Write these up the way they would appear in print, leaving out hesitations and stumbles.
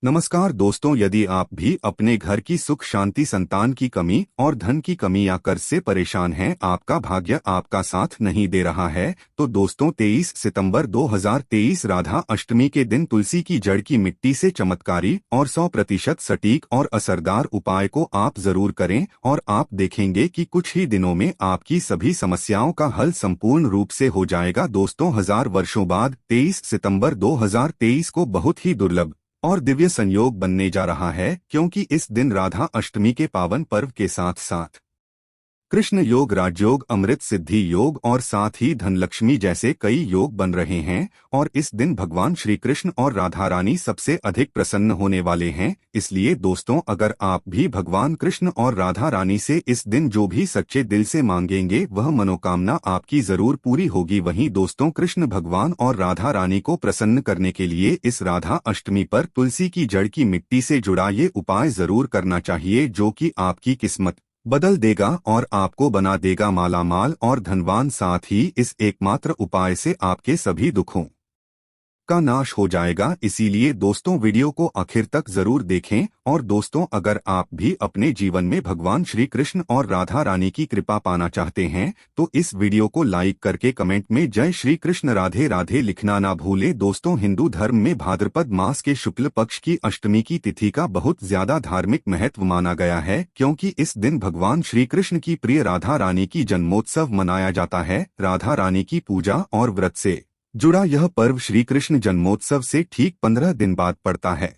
नमस्कार दोस्तों, यदि आप भी अपने घर की सुख शांति, संतान की कमी और धन की कमी या कर्ज से परेशान हैं, आपका भाग्य आपका साथ नहीं दे रहा है, तो दोस्तों 23 सितंबर 2023 राधा अष्टमी के दिन तुलसी की जड़ की मिट्टी से चमत्कारी और 100% सटीक और असरदार उपाय को आप जरूर करें और आप देखेंगे कि कुछ ही दिनों में आपकी सभी समस्याओं का हल संपूर्ण रूप से हो जाएगा। दोस्तों, 1000 वर्षों बाद 23 सितंबर 2023 को बहुत ही दुर्लभ और दिव्य संयोग बनने जा रहा है, क्योंकि इस दिन राधा अष्टमी के पावन पर्व के साथ साथ कृष्ण योग, राजयोग, अमृत सिद्धि योग और साथ ही धनलक्ष्मी जैसे कई योग बन रहे हैं और इस दिन भगवान श्री कृष्ण और राधा रानी सबसे अधिक प्रसन्न होने वाले हैं। इसलिए दोस्तों, अगर आप भी भगवान कृष्ण और राधा रानी से इस दिन जो भी सच्चे दिल से मांगेंगे वह मनोकामना आपकी जरूर पूरी होगी। वहीं दोस्तों, कृष्ण भगवान और राधा रानी को प्रसन्न करने के लिए इस राधा अष्टमी पर तुलसी की जड़ की मिट्टी से जुड़ा ये उपाय जरूर करना चाहिए, जो कि आपकी किस्मत बदल देगा और आपको बना देगा मालामाल और धनवान। साथ ही इस एकमात्र उपाय से आपके सभी दुखों का नाश हो जाएगा। इसीलिए दोस्तों, वीडियो को आखिर तक जरूर देखें। और दोस्तों, अगर आप भी अपने जीवन में भगवान श्री कृष्ण और राधा रानी की कृपा पाना चाहते हैं तो इस वीडियो को लाइक करके कमेंट में जय श्री कृष्ण राधे राधे लिखना ना भूलें। दोस्तों, हिंदू धर्म में भाद्रपद मास के शुक्ल पक्ष की अष्टमी की तिथि का बहुत ज्यादा धार्मिक महत्व माना गया है, क्योंकि इस दिन भगवान श्री कृष्ण की प्रिय राधा रानी की जन्मोत्सव मनाया जाता है। राधा रानी की पूजा और व्रत से जुड़ा यह पर्व श्री कृष्ण जन्मोत्सव से ठीक 15 दिन बाद पड़ता है।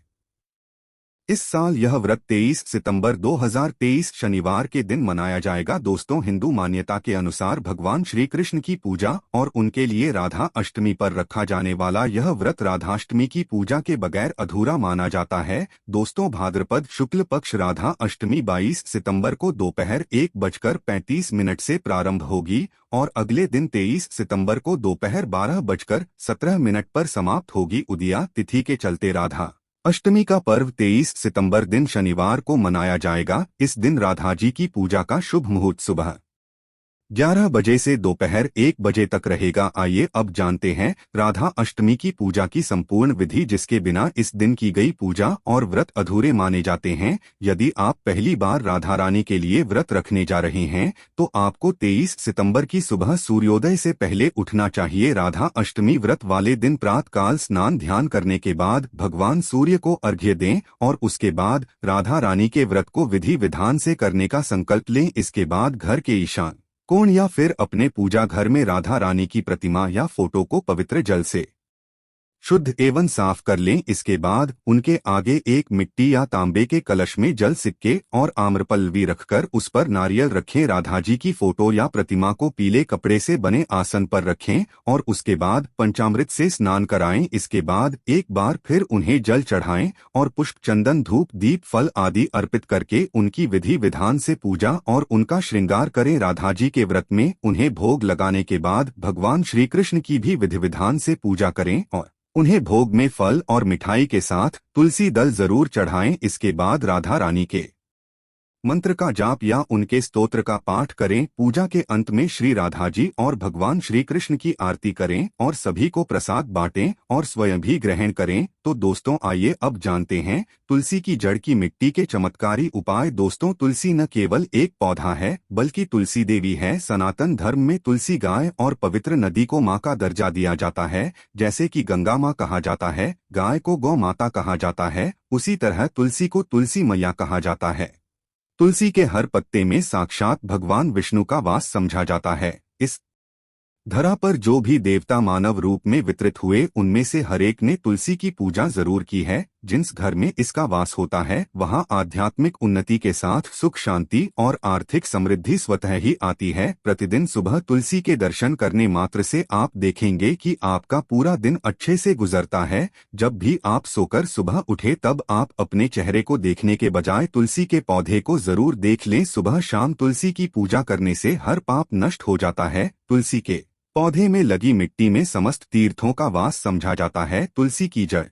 इस साल यह व्रत 23 सितंबर 2023 शनिवार के दिन मनाया जाएगा। दोस्तों, हिंदू मान्यता के अनुसार भगवान श्री कृष्ण की पूजा और उनके लिए राधा अष्टमी पर रखा जाने वाला यह व्रत राधाष्टमी की पूजा के बगैर अधूरा माना जाता है। दोस्तों, भाद्रपद शुक्ल पक्ष राधा अष्टमी 22 सितंबर को दोपहर 1:35 से प्रारंभ होगी और अगले दिन 23 सितंबर को दोपहर 12:17 पर समाप्त होगी। उदया तिथि के चलते राधा अष्टमी का पर्व 23 सितंबर दिन शनिवार को मनाया जाएगा। इस दिन राधा जी की पूजा का शुभ मुहूर्त सुबह 11 बजे से दोपहर 1 बजे तक रहेगा। आइए अब जानते हैं राधा अष्टमी की पूजा की संपूर्ण विधि, जिसके बिना इस दिन की गई पूजा और व्रत अधूरे माने जाते हैं। यदि आप पहली बार राधा रानी के लिए व्रत रखने जा रहे हैं तो आपको 23 सितंबर की सुबह सूर्योदय से पहले उठना चाहिए। राधा अष्टमी व्रत वाले दिन प्रातःकाल स्नान ध्यान करने के बाद भगवान सूर्य को अर्घ्य दें और उसके बाद राधा रानी के व्रत को विधि विधान से करने का संकल्प लें। इसके बाद घर के ईशान कोण या फिर अपने पूजा घर में राधा रानी की प्रतिमा या फोटो को पवित्र जल से शुद्ध एवं साफ कर लें। इसके बाद उनके आगे एक मिट्टी या तांबे के कलश में जल, सिक्के और आम्रपल्लवी रखकर उस पर नारियल रखें। राधा जी की फोटो या प्रतिमा को पीले कपड़े से बने आसन पर रखें और उसके बाद पंचामृत से स्नान कराएं। इसके बाद एक बार फिर उन्हें जल चढ़ाएं और पुष्प, चंदन, धूप, दीप, फल आदि अर्पित करके उनकी विधि विधान से पूजा और उनका श्रृंगार करें। राधा जी के व्रत में उन्हें भोग लगाने के बाद भगवान श्री कृष्ण की भी विधि विधान से पूजा करें और उन्हें भोग में फल और मिठाई के साथ तुलसी दल जरूर चढ़ाएं। इसके बाद राधा रानी के मंत्र का जाप या उनके स्तोत्र का पाठ करें। पूजा के अंत में श्री राधा जी और भगवान श्री कृष्ण की आरती करें और सभी को प्रसाद बांटें और स्वयं भी ग्रहण करें। तो दोस्तों, आइए अब जानते हैं तुलसी की जड़ की मिट्टी के चमत्कारी उपाय। दोस्तों, तुलसी न केवल एक पौधा है बल्कि तुलसी देवी है। सनातन धर्म में तुलसी गाय और पवित्र नदी को माँ का दर्जा दिया जाता है। जैसे कि गंगा माँ कहा जाता है, गाय को गौ माता कहा जाता है, उसी तरह तुलसी को तुलसी मैया कहा जाता है। तुलसी के हर पत्ते में साक्षात भगवान विष्णु का वास समझा जाता है। इस धरा पर जो भी देवता मानव रूप में वितरित हुए उनमें से हरेक ने तुलसी की पूजा जरूर की है। जिस घर में इसका वास होता है वहां आध्यात्मिक उन्नति के साथ सुख शांति और आर्थिक समृद्धि स्वतः ही आती है। प्रतिदिन सुबह तुलसी के दर्शन करने मात्र से आप देखेंगे कि आपका पूरा दिन अच्छे से गुजरता है। जब भी आप सोकर सुबह उठे तब आप अपने चेहरे को देखने के बजाय तुलसी के पौधे को जरूर देख लें। सुबह शाम तुलसी की पूजा करने से हर पाप नष्ट हो जाता है। तुलसी के पौधे में लगी मिट्टी में समस्त तीर्थों का वास समझा जाता है। तुलसी की जड़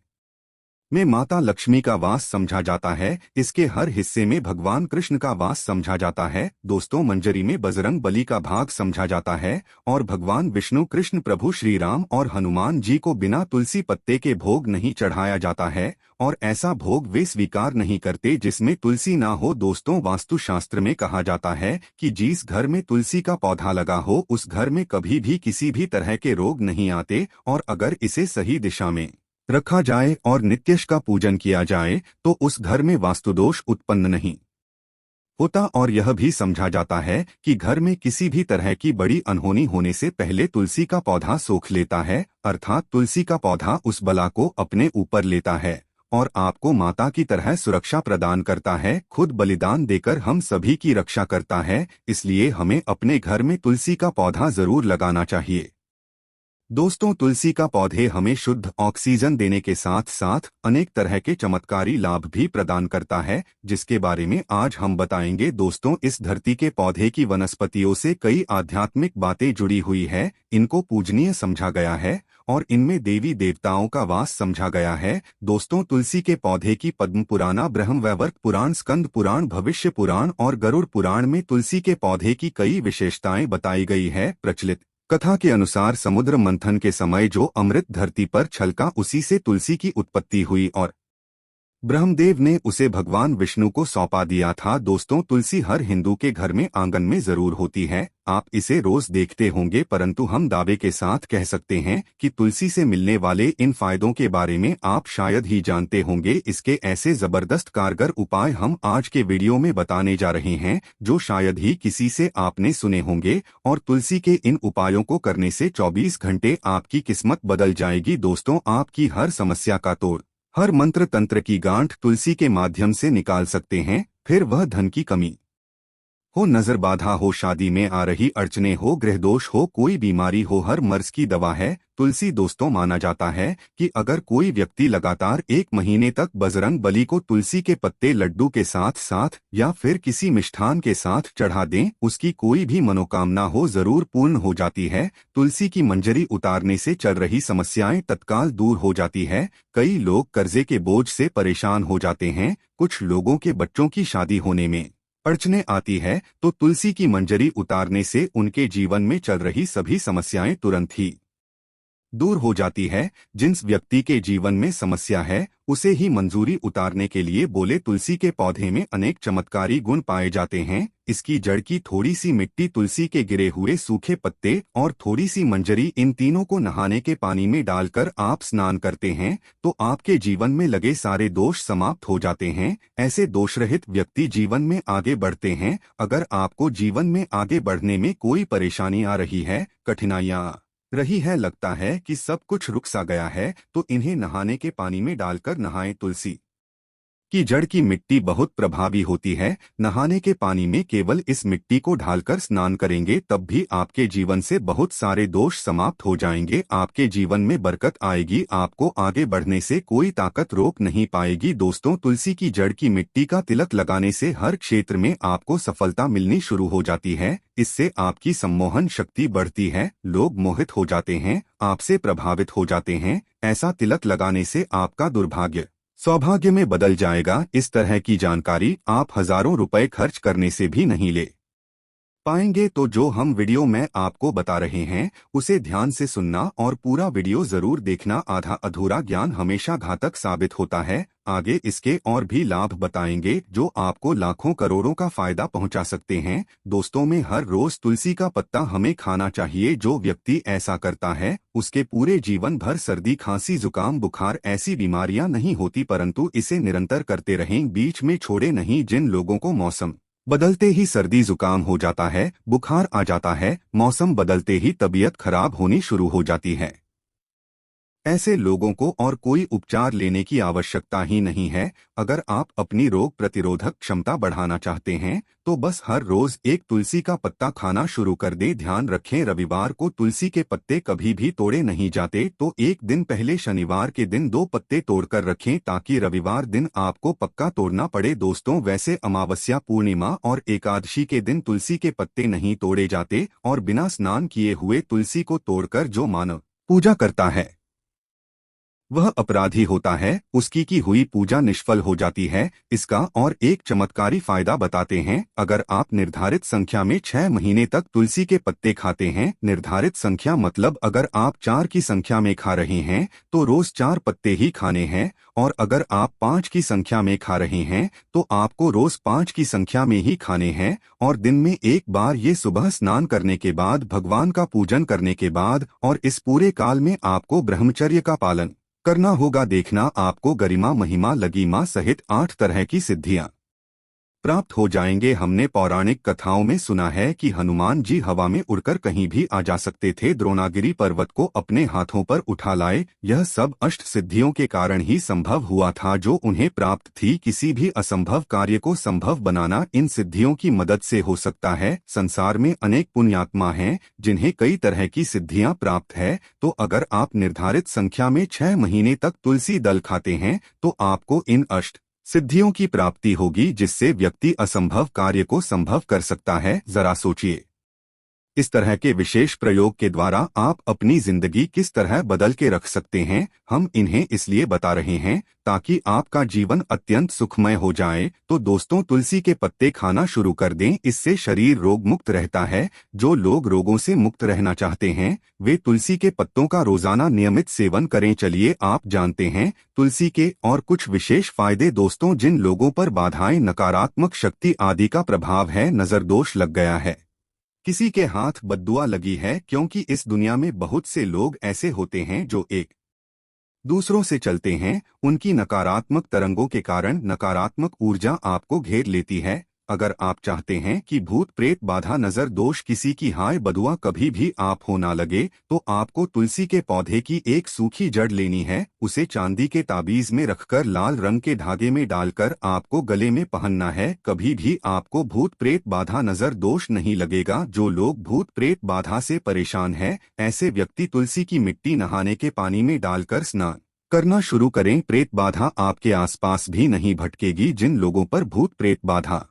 में माता लक्ष्मी का वास समझा जाता है। इसके हर हिस्से में भगवान कृष्ण का वास समझा जाता है। दोस्तों, मंजरी में बजरंग बली का भाग समझा जाता है और भगवान विष्णु, कृष्ण, प्रभु श्री राम और हनुमान जी को बिना तुलसी पत्ते के भोग नहीं चढ़ाया जाता है और ऐसा भोग वे स्वीकार नहीं करते जिसमें तुलसी ना हो। दोस्तों, वास्तुशास्त्र में कहा जाता है कि जिस घर में तुलसी का पौधा लगा हो उस घर में कभी भी किसी भी तरह के रोग नहीं आते और अगर इसे सही दिशा में रखा जाए और नित्यश का पूजन किया जाए तो उस घर में वास्तुदोष उत्पन्न नहीं होता। और यह भी समझा जाता है कि घर में किसी भी तरह की बड़ी अनहोनी होने से पहले तुलसी का पौधा सोख लेता है, अर्थात तुलसी का पौधा उस बला को अपने ऊपर लेता है और आपको माता की तरह सुरक्षा प्रदान करता है। खुद बलिदान देकर हम सभी की रक्षा करता है, इसलिए हमें अपने घर में तुलसी का पौधा जरूर लगाना चाहिए। दोस्तों, तुलसी का पौधे हमें शुद्ध ऑक्सीजन देने के साथ साथ अनेक तरह के चमत्कारी लाभ भी प्रदान करता है, जिसके बारे में आज हम बताएंगे। दोस्तों, इस धरती के पौधे की वनस्पतियों से कई आध्यात्मिक बातें जुड़ी हुई है। इनको पूजनीय समझा गया है और इनमें देवी देवताओं का वास समझा गया है। दोस्तों, तुलसी के पौधे की पद्म पुराण, ब्रह्मवैवर्त पुराण, स्कंद पुराण, भविष्य पुराण और गरुड़ पुराण में तुलसी के पौधे की कई विशेषताएं बताई गई है। प्रचलित कथा के अनुसार समुद्र मंथन के समय जो अमृत धरती पर छलका उसी से तुलसी की उत्पत्ति हुई और ब्रह्मदेव ने उसे भगवान विष्णु को सौंपा दिया था। दोस्तों, तुलसी हर हिंदू के घर में आंगन में जरूर होती है। आप इसे रोज देखते होंगे, परंतु हम दावे के साथ कह सकते हैं कि तुलसी से मिलने वाले इन फायदों के बारे में आप शायद ही जानते होंगे। इसके ऐसे जबरदस्त कारगर उपाय हम आज के वीडियो में बताने जा रहे हैं जो शायद ही किसी से आपने सुने होंगे और तुलसी के इन उपायों को करने से 24 घंटे आपकी किस्मत बदल जाएगी। दोस्तों, आपकी हर समस्या का तोड़, हर मंत्र तंत्र की गांठ तुलसी के माध्यम से निकाल सकते हैं। फिर वह धन की कमी हो, नजर बाधा हो, शादी में आ रही अड़चने हो, ग्रह दोष हो, कोई बीमारी हो, हर मर्ज की दवा है तुलसी। दोस्तों, माना जाता है कि अगर कोई व्यक्ति लगातार 1 महीने तक बजरंग बली को तुलसी के पत्ते लड्डू के साथ साथ या फिर किसी मिष्ठान के साथ चढ़ा दें, उसकी कोई भी मनोकामना हो जरूर पूर्ण हो जाती है। तुलसी की मंजरी उतारने से चल रही समस्याएं तत्काल दूर हो जाती है। कई लोग कर्जे के बोझ से परेशान हो जाते हैं, कुछ लोगों के बच्चों की शादी होने में अड़चने आती है, तो तुलसी की मंजरी उतारने से उनके जीवन में चल रही सभी समस्याएं तुरंत ही दूर हो जाती है। जिस व्यक्ति के जीवन में समस्या है उसे ही मंजूरी उतारने के लिए बोले। तुलसी के पौधे में अनेक चमत्कारी गुण पाए जाते हैं। इसकी जड़ की थोड़ी सी मिट्टी, तुलसी के गिरे हुए सूखे पत्ते और थोड़ी सी मंजरी, इन तीनों को नहाने के पानी में डालकर आप स्नान करते हैं तो आपके जीवन में लगे सारे दोष समाप्त हो जाते हैं। ऐसे दोषरहित व्यक्ति जीवन में आगे बढ़ते हैं। अगर आपको जीवन में आगे बढ़ने में कोई परेशानी आ रही है, कठिनाइयां रही है, लगता है कि सब कुछ रुक सा गया है, तो इन्हें नहाने के पानी में डालकर नहाएं। तुलसी की जड़ की मिट्टी बहुत प्रभावी होती है। नहाने के पानी में केवल इस मिट्टी को ढालकर स्नान करेंगे तब भी आपके जीवन से बहुत सारे दोष समाप्त हो जाएंगे। आपके जीवन में बरकत आएगी, आपको आगे बढ़ने से कोई ताकत रोक नहीं पाएगी। दोस्तों, तुलसी की जड़ की मिट्टी का तिलक लगाने से हर क्षेत्र में आपको सफलता मिलनी शुरू हो जाती है। इससे आपकी सम्मोहन शक्ति बढ़ती है, लोग मोहित हो जाते हैं, आपसे प्रभावित हो जाते हैं। ऐसा तिलक लगाने से आपका दुर्भाग्य सौभाग्य में बदल जाएगा। इस तरह की जानकारी आप हजारों रुपए खर्च करने से भी नहीं ले पाएंगे। तो जो हम वीडियो में आपको बता रहे हैं उसे ध्यान से सुनना और पूरा वीडियो जरूर देखना। आधा अधूरा ज्ञान हमेशा घातक साबित होता है। आगे इसके और भी लाभ बताएंगे जो आपको लाखों करोड़ों का फायदा पहुंचा सकते हैं। दोस्तों, में हर रोज तुलसी का पत्ता हमें खाना चाहिए। जो व्यक्ति ऐसा करता है उसके पूरे जीवन भर सर्दी, खांसी, जुकाम, बुखार ऐसी बीमारियां नहीं होती, परंतु इसे निरंतर करते रहें, बीच में छोड़े नहीं। जिन लोगों को मौसम बदलते ही सर्दी जुकाम हो जाता है, बुखार आ जाता है, मौसम बदलते ही तबीयत खराब होनी शुरू हो जाती है, ऐसे लोगों को और कोई उपचार लेने की आवश्यकता ही नहीं है। अगर आप अपनी रोग प्रतिरोधक क्षमता बढ़ाना चाहते हैं तो बस हर रोज एक तुलसी का पत्ता खाना शुरू कर दें। ध्यान रखें, रविवार को तुलसी के पत्ते कभी भी तोड़े नहीं जाते, तो एक दिन पहले शनिवार के दिन 2 पत्ते तोड़कर रखें ताकि रविवार दिन आपको पक्का तोड़ना पड़े। दोस्तों, वैसे अमावस्या, पूर्णिमा और एकादशी के दिन तुलसी के पत्ते नहीं तोड़े जाते और बिना स्नान किए हुए तुलसी को तोड़कर जो मानव पूजा करता है वह अपराधी होता है, उसकी की हुई पूजा निष्फल हो जाती है। इसका और एक चमत्कारी फायदा बताते हैं। अगर आप निर्धारित संख्या में 6 महीने तक तुलसी के पत्ते खाते हैं, निर्धारित संख्या मतलब अगर आप 4 की संख्या में खा रहे हैं तो रोज 4 पत्ते ही खाने हैं, और अगर आप 5 की संख्या में खा रहे हैं तो आपको रोज 5 की संख्या में ही खाने हैं, और दिन में एक बार ये सुबह स्नान करने के बाद, भगवान का पूजन करने के बाद, और इस पूरे काल में आपको ब्रह्मचर्य का पालन करना होगा। देखना आपको गरिमा, महिमा, लगीमा सहित 8 तरह की सिद्धियां प्राप्त हो जाएंगे। हमने पौराणिक कथाओं में सुना है कि हनुमान जी हवा में उड़कर कहीं भी आ जा सकते थे, द्रोणागिरी पर्वत को अपने हाथों पर उठा लाए। यह सब अष्ट सिद्धियों के कारण ही संभव हुआ था जो उन्हें प्राप्त थी। किसी भी असंभव कार्य को संभव बनाना इन सिद्धियों की मदद से हो सकता है। संसार में अनेक पुण्यात्मा हैं जिन्हें कई तरह की सिद्धियां प्राप्त है। तो अगर आप निर्धारित संख्या में 6 महीने तक तुलसी दल खाते हैं तो आपको इन अष्ट सिद्धियों की प्राप्ति होगी, जिससे व्यक्ति असंभव कार्य को संभव कर सकता है। जरा सोचिए, इस तरह के विशेष प्रयोग के द्वारा आप अपनी जिंदगी किस तरह बदल के रख सकते हैं। हम इन्हें इसलिए बता रहे हैं ताकि आपका जीवन अत्यंत सुखमय हो जाए। तो दोस्तों, तुलसी के पत्ते खाना शुरू कर दें, इससे शरीर रोग मुक्त रहता है। जो लोग रोगों से मुक्त रहना चाहते हैं वे तुलसी के पत्तों का रोजाना नियमित सेवन करें। चलिए आप जानते हैं तुलसी के और कुछ विशेष फायदे। दोस्तों, जिन लोगों पर बाधाएं, नकारात्मक शक्ति आदि का प्रभाव है, नजर दोष लग गया है, किसी के हाथ बद्दुआ लगी है, क्योंकि इस दुनिया में बहुत से लोग ऐसे होते हैं जो एक दूसरों से चलते हैं, उनकी नकारात्मक तरंगों के कारण नकारात्मक ऊर्जा आपको घेर लेती है। अगर आप चाहते हैं कि भूत प्रेत, बाधा, नजर दोष, किसी की हाय बदुआ कभी भी आप हो ना लगे, तो आपको तुलसी के पौधे की एक सूखी जड़ लेनी है। उसे चांदी के ताबीज में रखकर लाल रंग के धागे में डालकर आपको गले में पहनना है। कभी भी आपको भूत प्रेत, बाधा, नजर दोष नहीं लगेगा। जो लोग भूत प्रेत बाधा से परेशान हैं, ऐसे व्यक्ति तुलसी की मिट्टी नहाने के पानी में डालकर स्नान करना शुरू करें। प्रेत बाधा आपके आसपास भी नहीं भटकेगी। जिन लोगों पर भूत प्रेत बाधा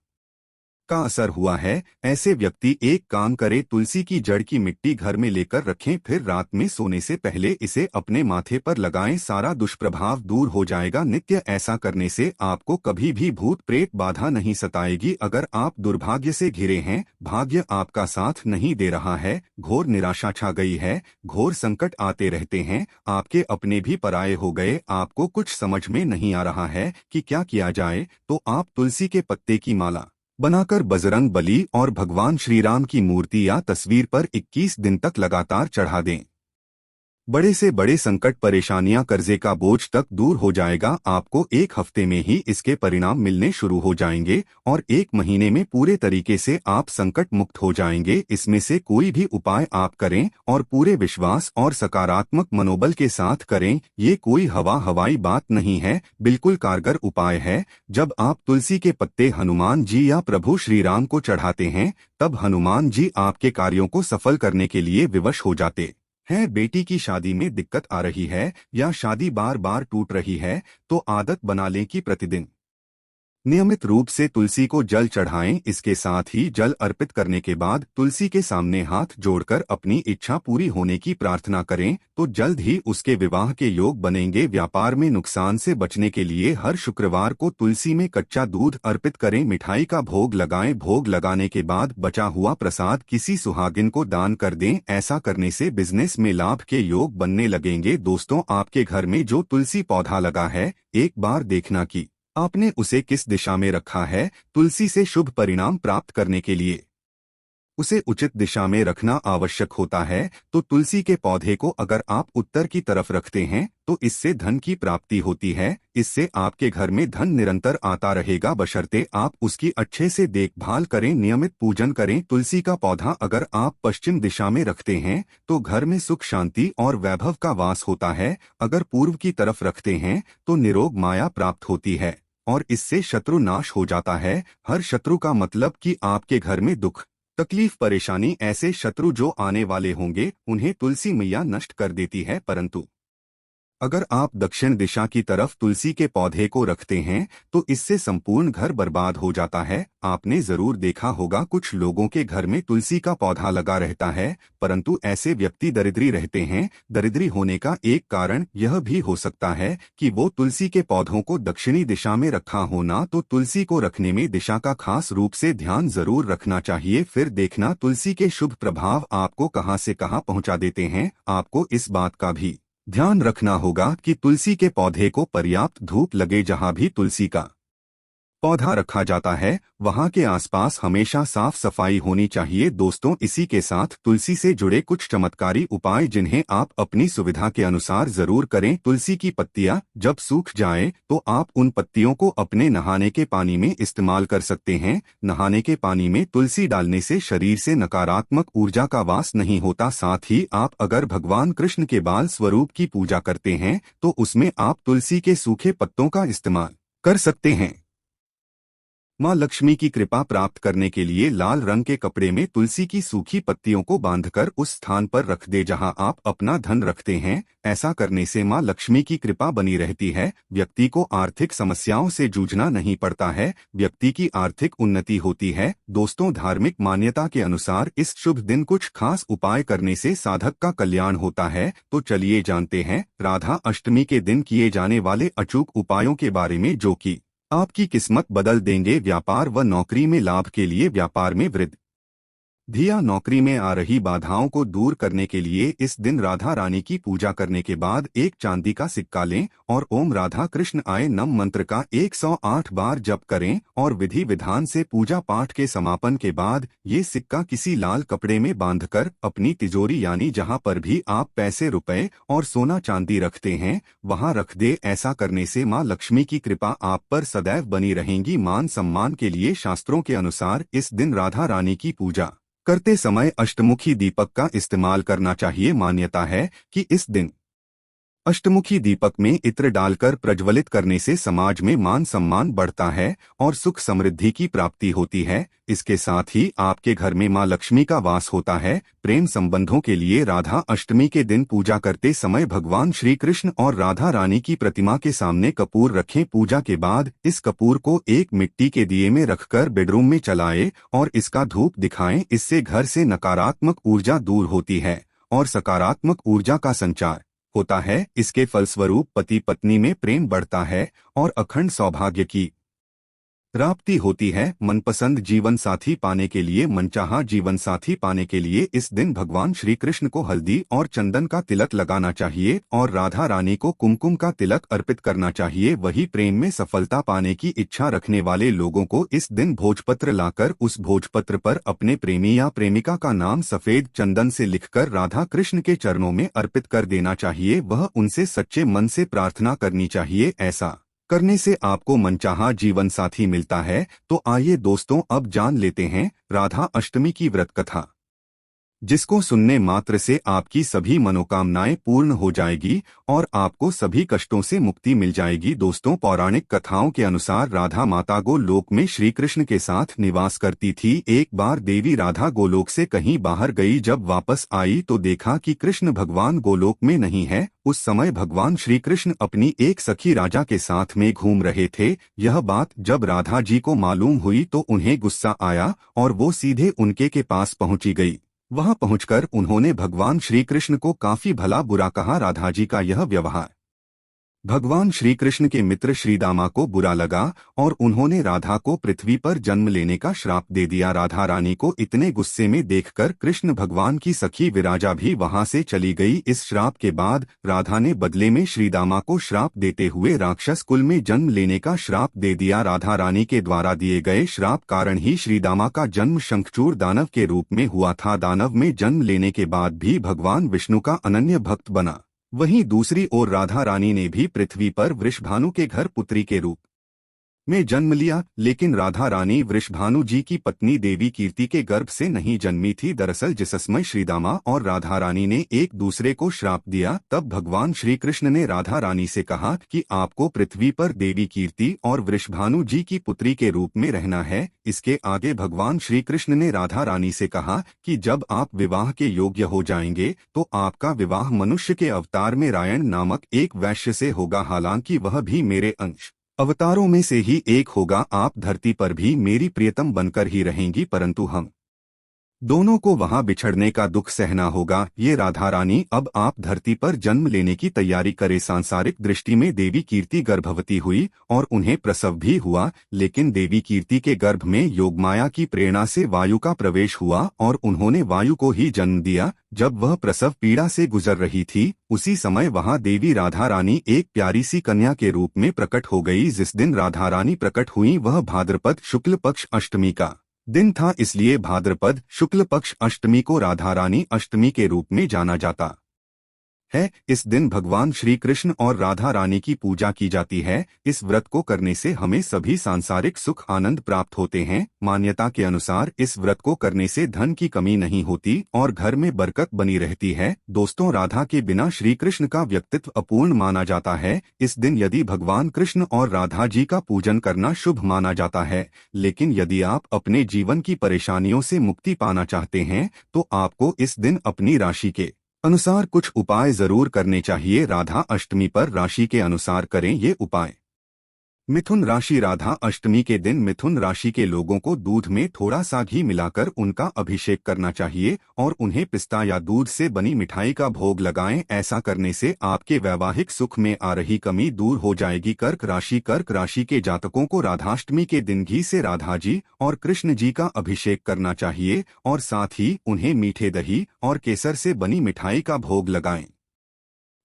का असर हुआ है, ऐसे व्यक्ति एक काम करे, तुलसी की जड़ की मिट्टी घर में लेकर रखें, फिर रात में सोने से पहले इसे अपने माथे पर लगाएं। सारा दुष्प्रभाव दूर हो जाएगा। नित्य ऐसा करने से आपको कभी भी भूत प्रेत बाधा नहीं सताएगी। अगर आप दुर्भाग्य से घिरे हैं, भाग्य आपका साथ नहीं दे रहा है, घोर निराशा छा गई है, घोर संकट आते रहते हैं, आपके अपने भी पराये हो गए, आपको कुछ समझ में नहीं आ रहा है कि क्या किया जाए, तो आप तुलसी के पत्ते की माला बनाकर बजरंग बली और भगवान श्री राम की मूर्ति या तस्वीर पर 21 दिन तक लगातार चढ़ा दें। बड़े से बड़े संकट, परेशानियां, कर्जे का बोझ तक दूर हो जाएगा। आपको एक हफ्ते में ही इसके परिणाम मिलने शुरू हो जाएंगे और 1 महीने में पूरे तरीके से आप संकट मुक्त हो जाएंगे। इसमें से कोई भी उपाय आप करें और पूरे विश्वास और सकारात्मक मनोबल के साथ करें। ये कोई हवाई बात नहीं है, बिल्कुल कारगर उपाय है। जब आप तुलसी के पत्ते हनुमान जी या प्रभु श्री राम को चढ़ाते हैं, तब हनुमान जी आपके कार्यों को सफल करने के लिए विवश हो जाते हैं। बेटी की शादी में दिक्कत आ रही है या शादी बार बार टूट रही है, तो आदत बना लें कि प्रतिदिन नियमित रूप से तुलसी को जल चढ़ाएं। इसके साथ ही जल अर्पित करने के बाद तुलसी के सामने हाथ जोड़कर अपनी इच्छा पूरी होने की प्रार्थना करें, तो जल्द ही उसके विवाह के योग बनेंगे। व्यापार में नुकसान से बचने के लिए हर शुक्रवार को तुलसी में कच्चा दूध अर्पित करें, मिठाई का भोग लगाएं। भोग लगाने के बाद बचा हुआ प्रसाद किसी सुहागिन को दान कर दें। ऐसा करने से बिजनेस में लाभ के योग बनने लगेंगे। दोस्तों, आपके घर में जो तुलसी पौधा लगा है, एक बार देखना कि आपने उसे किस दिशा में रखा है। तुलसी से शुभ परिणाम प्राप्त करने के लिए उसे उचित दिशा में रखना आवश्यक होता है। तो तुलसी के पौधे को अगर आप उत्तर की तरफ रखते हैं तो इससे धन की प्राप्ति होती है। इससे आपके घर में धन निरंतर आता रहेगा, बशर्ते आप उसकी अच्छे से देखभाल करें, नियमित पूजन करें। तुलसी का पौधा अगर आप पश्चिम दिशा में रखते हैं तो घर में सुख, शांति और वैभव का वास होता है। अगर पूर्व की तरफ रखते हैं तो निरोग माया प्राप्त होती है और इससे शत्रु नाश हो जाता है। हर शत्रु का मतलब कि आपके घर में दुख, तकलीफ, परेशानी, ऐसे शत्रु जो आने वाले होंगे उन्हें तुलसी मैया नष्ट कर देती है। परंतु अगर आप दक्षिण दिशा की तरफ तुलसी के पौधे को रखते हैं तो इससे संपूर्ण घर बर्बाद हो जाता है। आपने जरूर देखा होगा कुछ लोगों के घर में तुलसी का पौधा लगा रहता है, परंतु ऐसे व्यक्ति दरिद्री रहते हैं। दरिद्री होने का एक कारण यह भी हो सकता है कि वो तुलसी के पौधों को दक्षिणी दिशा में रखा होना। तो तुलसी को रखने में दिशा का खास रूप से ध्यान जरूर रखना चाहिए। फिर देखना तुलसी के शुभ प्रभाव आपको कहां से कहां पहुंचा देते हैं। आपको इस बात का भी ध्यान रखना होगा कि तुलसी के पौधे को पर्याप्त धूप लगे। जहां भी तुलसी का पौधा रखा जाता है वहां के आसपास हमेशा साफ सफाई होनी चाहिए। दोस्तों, इसी के साथ तुलसी से जुड़े कुछ चमत्कारी उपाय जिन्हें आप अपनी सुविधा के अनुसार जरूर करें। तुलसी की पत्तियां जब सूख जाएं तो आप उन पत्तियों को अपने नहाने के पानी में इस्तेमाल कर सकते हैं। नहाने के पानी में तुलसी डालने से शरीर से नकारात्मक ऊर्जा का वास नहीं होता। साथ ही आप अगर भगवान कृष्ण के बाल स्वरूप की पूजा करते हैं तो उसमें आप तुलसी के सूखे पत्तों का इस्तेमाल कर सकते हैं। माँ लक्ष्मी की कृपा प्राप्त करने के लिए लाल रंग के कपड़े में तुलसी की सूखी पत्तियों को बांधकर उस स्थान पर रख दे जहां आप अपना धन रखते हैं। ऐसा करने से माँ लक्ष्मी की कृपा बनी रहती है। व्यक्ति को आर्थिक समस्याओं से जूझना नहीं पड़ता है। व्यक्ति की आर्थिक उन्नति होती है। दोस्तों, धार्मिक मान्यता के अनुसार इस शुभ दिन कुछ खास उपाय करने से साधक का कल्याण होता है। तो चलिए जानते हैं राधा अष्टमी के दिन किए जाने वाले अचूक उपायों के बारे में जो कि आपकी किस्मत बदल देंगे। व्यापार व नौकरी में लाभ के लिए व्यापार में वृद्धि। धिया नौकरी में आ रही बाधाओं को दूर करने के लिए इस दिन राधा रानी की पूजा करने के बाद एक चांदी का सिक्का लें और ओम राधा कृष्ण आय नम मंत्र का 108 बार जप करें और विधि विधान से पूजा पाठ के समापन के बाद ये सिक्का किसी लाल कपड़े में बांधकर अपनी तिजोरी यानी जहां पर भी आप पैसे रुपए और सोना चांदी रखते हैं वहां रख दे। ऐसा करने से मां लक्ष्मी की कृपा आप पर सदैव बनी रहेगी। मान सम्मान के लिए शास्त्रों के अनुसार इस दिन राधा रानी की पूजा करते समय अष्टमुखी दीपक का इस्तेमाल करना चाहिए। मान्यता है कि इस दिन अष्टमुखी दीपक में इत्र डालकर प्रज्वलित करने से समाज में मान सम्मान बढ़ता है और सुख समृद्धि की प्राप्ति होती है। इसके साथ ही आपके घर में मां लक्ष्मी का वास होता है। प्रेम संबंधों के लिए राधा अष्टमी के दिन पूजा करते समय भगवान श्री कृष्ण और राधा रानी की प्रतिमा के सामने कपूर रखें। पूजा के बाद इस कपूर को एक मिट्टी के दिए में रखकर बेडरूम में चलाएं और इसका धूप दिखाएं। इससे घर से नकारात्मक ऊर्जा दूर होती है और सकारात्मक ऊर्जा का संचार होता है। इसके फलस्वरूप पति पत्नी में प्रेम बढ़ता है और अखंड सौभाग्य की प्राप्ति होती है। मनपसंद जीवन साथी पाने के लिए मनचाहा जीवन साथी पाने के लिए इस दिन भगवान श्री कृष्ण को हल्दी और चंदन का तिलक लगाना चाहिए और राधा रानी को कुमकुम का तिलक अर्पित करना चाहिए। वही प्रेम में सफलता पाने की इच्छा रखने वाले लोगों को इस दिन भोजपत्र लाकर उस भोजपत्र पर अपने प्रेमी या प्रेमिका का नाम सफेद चंदन से लिखकर राधा कृष्ण के चरणों में अर्पित कर देना चाहिए। वह उनसे सच्चे मन से प्रार्थना करनी चाहिए। ऐसा करने से आपको मनचाहा जीवन साथी मिलता है। तो आइए दोस्तों, अब जान लेते हैं राधा अष्टमी की व्रत कथा, जिसको सुनने मात्र से आपकी सभी मनोकामनाएं पूर्ण हो जाएगी और आपको सभी कष्टों से मुक्ति मिल जाएगी। दोस्तों, पौराणिक कथाओं के अनुसार राधा माता गोलोक में श्री कृष्ण के साथ निवास करती थी। एक बार देवी राधा गोलोक से कहीं बाहर गई। जब वापस आई तो देखा कि कृष्ण भगवान गोलोक में नहीं है। उस समय भगवान श्री कृष्ण अपनी एक सखी राजा के साथ में घूम रहे थे। यह बात जब राधा जी को मालूम हुई तो उन्हें गुस्सा आया और वो सीधे उनके के पास पहुंची गई। वहां पहुंचकर उन्होंने भगवान श्री कृष्ण को काफी भला बुरा कहा। राधा जी का यह व्यवहार भगवान श्री कृष्ण के मित्र श्रीदामा को बुरा लगा और उन्होंने राधा को पृथ्वी पर जन्म लेने का श्राप दे दिया। राधा रानी को इतने गुस्से में देखकर कृष्ण भगवान की सखी विराजा भी वहां से चली गई। इस श्राप के बाद राधा ने बदले में श्रीदामा को श्राप देते हुए राक्षस कुल में जन्म लेने का श्राप दे दिया। राधा रानी के द्वारा दिए गए श्राप कारण ही श्रीदामा का जन्म शंखचूड़ दानव के रूप में हुआ था। दानव में जन्म लेने के बाद भी भगवान विष्णु का अनन्य भक्त बना। वहीं दूसरी ओर राधा रानी ने भी पृथ्वी पर वृषभानु के घर पुत्री के रूप में जन्म लिया, लेकिन राधा रानी वृषभानु जी की पत्नी देवी कीर्ति के गर्भ से नहीं जन्मी थी। दरअसल जिसमय श्रीदामा और राधा रानी ने एक दूसरे को श्राप दिया, तब भगवान श्री कृष्ण ने राधा रानी से कहा कि आपको पृथ्वी पर देवी कीर्ति और वृषभानु जी की पुत्री के रूप में रहना है। इसके आगे भगवान श्री कृष्ण ने राधा रानी से कहा कि जब आप विवाह के योग्य हो जाएंगे तो आपका विवाह मनुष्य के अवतार में रायण नामक एक वैश्य से होगा। हालांकि वह भी मेरे अंश अवतारों में से ही एक होगा। आप धरती पर भी मेरी प्रियतम बनकर ही रहेंगी, परंतु हम दोनों को वहां बिछड़ने का दुख सहना होगा। ये राधा रानी अब आप धरती पर जन्म लेने की तैयारी करे। सांसारिक दृष्टि में देवी कीर्ति गर्भवती हुई और उन्हें प्रसव भी हुआ, लेकिन देवी कीर्ति के गर्भ में योगमाया की प्रेरणा से वायु का प्रवेश हुआ और उन्होंने वायु को ही जन्म दिया। जब वह प्रसव पीड़ा से गुजर रही थी, उसी समय वहां देवी राधा रानी एक प्यारी सी कन्या के रूप में प्रकट हो गई। जिस दिन राधा रानी प्रकट हुई वह भाद्रपद शुक्ल पक्ष अष्टमी का दिन था, इसलिए भाद्रपद शुक्ल पक्ष अष्टमी को राधा रानी अष्टमी के रूप में जाना जाता है। इस दिन भगवान श्री कृष्ण और राधा रानी की पूजा की जाती है। इस व्रत को करने से हमें सभी सांसारिक सुख आनंद प्राप्त होते हैं। मान्यता के अनुसार इस व्रत को करने से धन की कमी नहीं होती और घर में बरकत बनी रहती है। दोस्तों, राधा के बिना श्री कृष्ण का व्यक्तित्व अपूर्ण माना जाता है। इस दिन यदि भगवान कृष्ण और राधा जी का पूजन करना शुभ माना जाता है। लेकिन यदि आप अपने जीवन की परेशानियों से मुक्ति पाना चाहते हैं तो आपको इस दिन अपनी राशि के अनुसार कुछ उपाय जरूर करने चाहिए। राधा अष्टमी पर राशि के अनुसार करें ये उपाय। मिथुन राशि। राधा अष्टमी के दिन मिथुन राशि के लोगों को दूध में थोड़ा सा घी मिलाकर उनका अभिषेक करना चाहिए और उन्हें पिस्ता या दूध से बनी मिठाई का भोग लगाएं। ऐसा करने से आपके वैवाहिक सुख में आ रही कमी दूर हो जाएगी। कर्क राशि। कर्क राशि के जातकों को राधाष्टमी के दिन घी से राधा जी और कृष्ण जी का अभिषेक करना चाहिए और साथ ही उन्हें मीठे दही और केसर से बनी मिठाई का भोग लगाएं।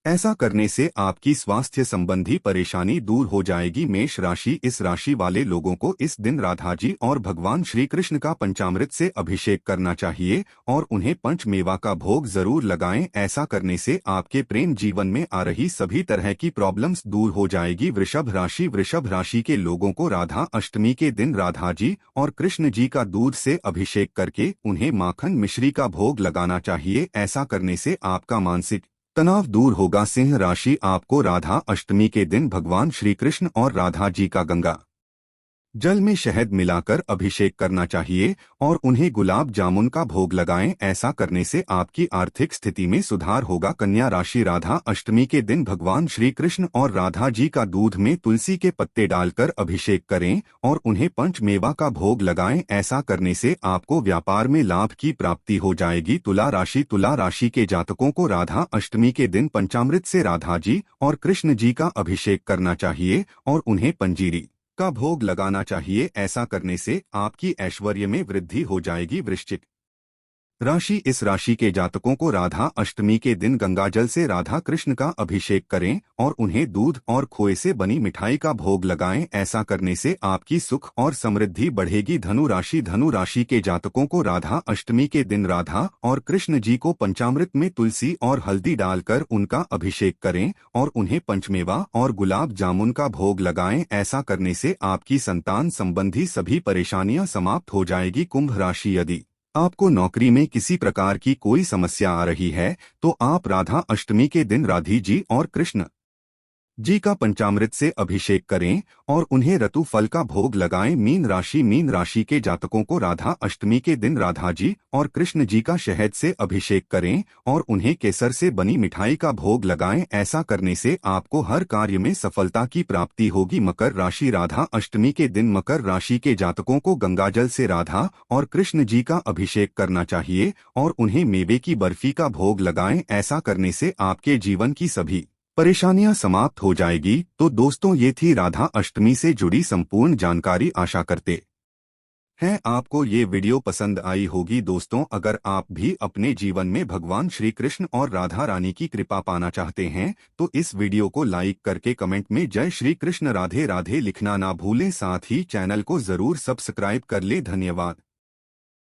ऐसा करने से आपकी स्वास्थ्य संबंधी परेशानी दूर हो जाएगी। मेष राशि। इस राशि वाले लोगों को इस दिन राधा जी और भगवान श्री कृष्ण का पंचामृत से अभिषेक करना चाहिए और उन्हें पंचमेवा का भोग जरूर लगाएं। ऐसा करने से आपके प्रेम जीवन में आ रही सभी तरह की प्रॉब्लम्स दूर हो जाएगी। वृषभ राशि। वृषभ राशि के लोगों को राधा अष्टमी के दिन राधा जी और कृष्ण जी का दूध से अभिषेक करके उन्हें माखन मिश्री का भोग लगाना चाहिए। ऐसा करने से आपका मानसिक तनाव दूर होगा। सिंह राशि। आपको राधा अष्टमी के दिन भगवान श्री कृष्ण और राधा जी का गंगा जल में शहद मिलाकर अभिषेक करना चाहिए और उन्हें गुलाब जामुन का भोग लगाएं। ऐसा करने से आपकी आर्थिक स्थिति में सुधार होगा। कन्या राशि। राधा अष्टमी के दिन भगवान श्री कृष्ण और राधा जी का दूध में तुलसी के पत्ते डालकर अभिषेक करें और उन्हें पंचमेवा का भोग लगाएं। ऐसा करने से आपको व्यापार में लाभ की प्राप्ति हो जाएगी। तुला राशि। तुला राशि के जातकों को राधा अष्टमी के दिन पंचामृत से राधा जी और कृष्ण जी का अभिषेक करना चाहिए और उन्हें पंजीरी का भोग लगाना चाहिए। ऐसा करने से आपकी ऐश्वर्य में वृद्धि हो जाएगी। वृश्चिक राशि। इस राशि के जातकों को राधा अष्टमी के दिन गंगाजल से राधा कृष्ण का अभिषेक करें और उन्हें दूध और खोए से बनी मिठाई का भोग लगाएं। ऐसा करने से आपकी सुख और समृद्धि बढ़ेगी। धनु राशि। धनु राशि के जातकों को राधा अष्टमी के दिन राधा और कृष्ण जी को पंचामृत में तुलसी और हल्दी डालकर उनका अभिषेक करें और उन्हें पंचमेवा और गुलाब जामुन का भोग लगाएं। ऐसा करने से आपकी संतान संबंधी सभी परेशानियां समाप्त हो जाएगी। कुंभ राशि। यदि आपको नौकरी में किसी प्रकार की कोई समस्या आ रही है तो आप राधा अष्टमी के दिन राधी जी और कृष्ण जी का पंचामृत से अभिषेक करें और उन्हें रतु फल का भोग लगाएं। मीन राशि। मीन राशि के जातकों को राधा अष्टमी के दिन राधा जी और कृष्ण जी का शहद से अभिषेक करें और उन्हें केसर से बनी मिठाई का भोग लगाएं। ऐसा करने से आपको हर कार्य में सफलता की प्राप्ति होगी। मकर राशि। राधा अष्टमी के दिन मकर राशि के जातकों को गंगाजल से राधा और कृष्ण जी का अभिषेक करना चाहिए और उन्हें मेवे की बर्फी का भोग लगाएं। ऐसा करने से आपके जीवन की सभी परेशानियां समाप्त हो जाएगी। तो दोस्तों, ये थी राधा अष्टमी से जुड़ी संपूर्ण जानकारी। आशा करते हैं आपको ये वीडियो पसंद आई होगी। दोस्तों, अगर आप भी अपने जीवन में भगवान श्री कृष्ण और राधा रानी की कृपा पाना चाहते हैं तो इस वीडियो को लाइक करके कमेंट में जय श्री कृष्ण राधे राधे लिखना ना भूलें। साथ ही चैनल को जरूर सब्सक्राइब कर ले। धन्यवाद।